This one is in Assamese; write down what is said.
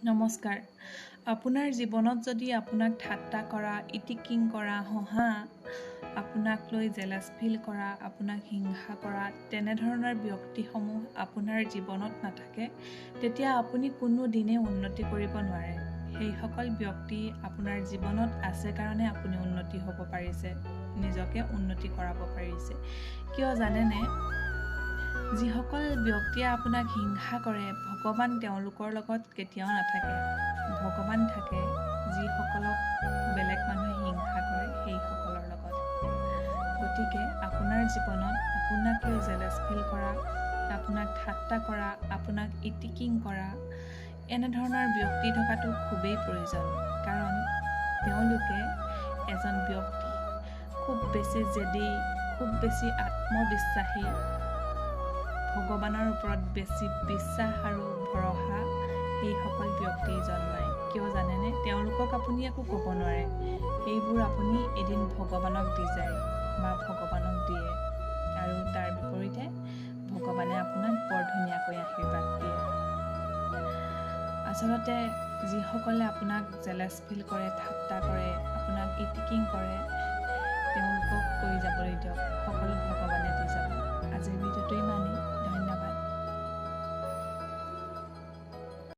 নমস্কাৰ। আপোনাৰ জীৱনত যদি আপোনাক ঠাট্টা কৰা, ইটিকিং কৰা, হহা, আপোনাক লৈ জেলাছ ফিল কৰা, আপোনাক হিংসা কৰা, তেনেধৰণৰ ব্যক্তিসমূহ আপোনাৰ জীৱনত নাথাকে, তেতিয়া আপুনি কোনো দিনে উন্নতি কৰিব নোৱাৰে। সেইসকল ব্যক্তি আপোনাৰ জীৱনত আছে কাৰণে আপুনি উন্নতি হ'ব পাৰিছে, নিজকে উন্নতি কৰাব পাৰিছে। কিয় জানেনে? যিসকল ব্যক্তিয়ে আপোনাক হিংসা কৰে, ভগৱান তেওঁলোকৰ লগত কেতিয়াও নাথাকে। ভগৱান থাকে যিসকলক বেলেগ মানুহে হিংসা কৰে সেইসকলৰ লগত। গতিকে আপোনাৰ জীৱনত আপোনাক লৈ জেলাছ ফিল কৰা, আপোনাক ঠাট্টা কৰা, আপোনাক ইটিকিং কৰা, এনেধৰণৰ ব্যক্তি থকাটো খুবেই প্ৰয়োজন। কাৰণ তেওঁলোকে এজন ব্যক্তি খুব বেছি জেদী, খুব বেছি আত্মবিশ্বাসী, ভগৱানৰ ওপৰত বেছি বিশ্বাস আৰু ভৰসা সেইসকল ব্যক্তি জন্মায়। কিয় জানেনে? তেওঁলোকক আপুনি একো ক'ব নোৱাৰে। সেইবোৰ আপুনি এদিন ভগৱানক দি যায় বা ভগৱানক দিয়ে, আৰু তাৰ বিপৰীতে ভগৱানে আপোনাক বৰ ধুনীয়াকৈ আশীৰ্বাদ দিয়ে। আচলতে যিসকলে আপোনাক জেলাছ ফিল কৰে, ঠাট্টা কৰে, আপোনাক ইটিকিং কৰে, তেওঁলোকক কৈ